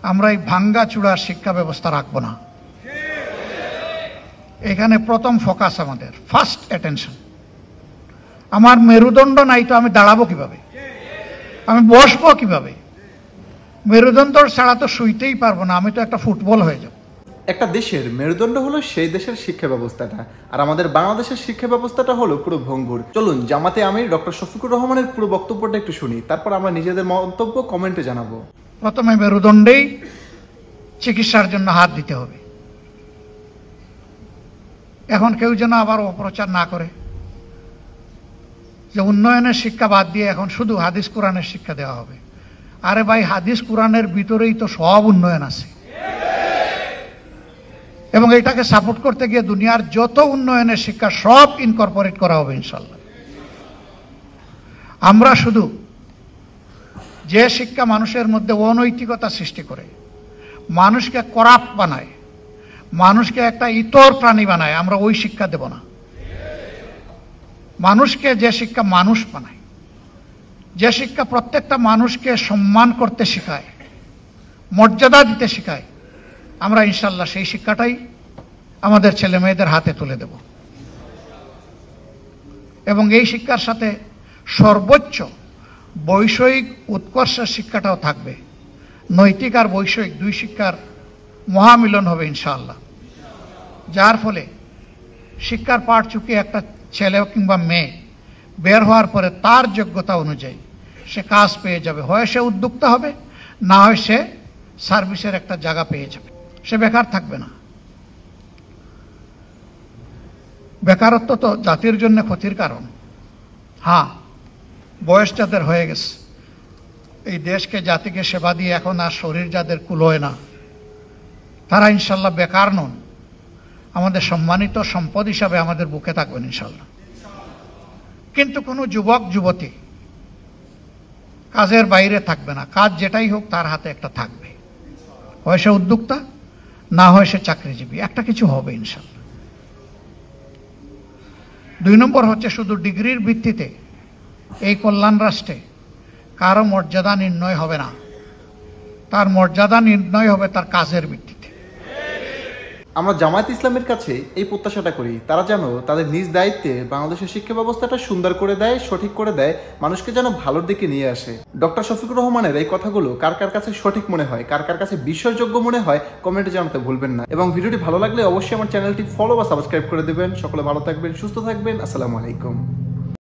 আমরা এই ভাঙ্গা চূড়ার শিক্ষা ব্যবস্থা রাখবো না। এখানে প্রথম ফোকাস আমাদের, ফার্স্ট অ্যাটেনশন। আমার মেরুদণ্ড নাই তো আমি দাঁড়াবো কিভাবে, আমি বসবো কিভাবে? মেরুদণ্ড ছাড়া তো শুইতেই পারবো না, আমি তো একটা ফুটবল হয়ে যাব। একটা দেশের মেরুদণ্ড হলো সেই দেশের শিক্ষা ব্যবস্থাটা, আর আমাদের বাংলাদেশের শিক্ষা ব্যবস্থাটা হলো পুরো ভঙ্গুর। চলুন জামাতে আমির ডক্টর শফিকুর রহমানের পুরো বক্তব্যটা একটু শুনি, তারপর আমরা নিজেদের মন্তব্য কমেন্টে জানাবো। প্রথমে মেরুদণ্ডেই চিকিৎসার জন্য হাত দিতে হবে। এখন কেউ যেন আবার অপপ্রচার না করে যে উন্নয়নের শিক্ষা বাদ দিয়ে এখন শুধু হাদিস কোরআনের শিক্ষা দেওয়া হবে। আরে ভাই, হাদিস কোরআনের ভিতরেই তো সব উন্নয়ন আছে, এবং এটাকে সাপোর্ট করতে গিয়ে দুনিয়ার যত উন্নয়নের শিক্ষা সব ইনকর্পোরেট করা হবে ইনশাল্লাহ। আমরা শুধু যে শিক্ষা মানুষের মধ্যে অনৈতিকতা সৃষ্টি করে, মানুষকে করাপ্ট বানায়, মানুষকে একটা ইতর প্রাণী বানায়, আমরা ওই শিক্ষা দেব না। মানুষকে যে শিক্ষা মানুষ বানায়, যে শিক্ষা প্রত্যেকটা মানুষকে সম্মান করতে শেখায়, মর্যাদা দিতে শেখায়, আমরা ইনশাল্লাহ সেই শিক্ষাটাই আমাদের ছেলে মেয়েদের হাতে তুলে দেব। এবং এই শিক্ষার সাথে সর্বোচ্চ বৈষয়িক উৎকর্ষের শিক্ষাটাও থাকবে। নৈতিক আর বৈষয়িক দুই শিক্ষার মহামিলন হবে ইনশাআল্লাহ, যার ফলে শিক্ষার পাঠ চুকিয়ে একটা ছেলে কিংবা মেয়ে বের হওয়ার পরে তার যোগ্যতা অনুযায়ী সে কাজ পেয়ে যাবে। হয় সে উদ্যোক্তা হবে, না হয় সে সার্ভিসের একটা জায়গা পেয়ে যাবে, সে বেকার থাকবে না। বেকারত্ব তো জাতির জন্য ক্ষতির কারণ। হ্যাঁ, বয়স যাদের হয়ে গেছে, এই দেশকে জাতিকে সেবা দিয়ে এখন আর শরীর যাদের কুলোয় না, তারা ইনশাল্লাহ বেকার নন, আমাদের সম্মানিত সম্পদ হিসাবে আমাদের বুকে থাকবেন ইনশাল্লাহ। কিন্তু কোনো যুবক যুবতী কাজের বাইরে থাকবে না, কাজ যেটাই হোক তার হাতে একটা থাকবে। হয় সে উদ্যোক্তা, না হয় সে চাকরিজীবী, একটা কিছু হবে ইনশাল্লাহ। 2 নম্বর হচ্ছে, শুধু ডিগ্রির ভিত্তিতে এই কল্যাণ রাষ্ট্রে কারো মর্যাদা নির্ণয় হবে না, তার মর্যাদা নির্ণয় হবে তার কাজের ভিত্তিতে। আমরা জামায়াত ইসলামের কাছে এই প্রত্যাশাটা করি, তারা যেন তাদের নিজ দায়িত্বে বাংলাদেশের শিক্ষা ব্যবস্থাটা সুন্দর করে দেয়, সঠিক করে দেয়, মানুষকে যেন ভালোর দিকে নিয়ে আসে। ডক্টর শফিকুর রহমানের এই কথাগুলো কার কার কাছে সঠিক মনে হয়, কার কার কাছে বিশ্বাসযোগ্য মনে হয়, কমেন্টে জানাতে ভুলবেন না। এবং ভিডিওটি ভালো লাগলে অবশ্যই আমার চ্যানেলটি ফলো বা সাবস্ক্রাইব করে দেবেন। সকলে ভালো থাকবেন, সুস্থ থাকবেন। আসসালামু আলাইকুম।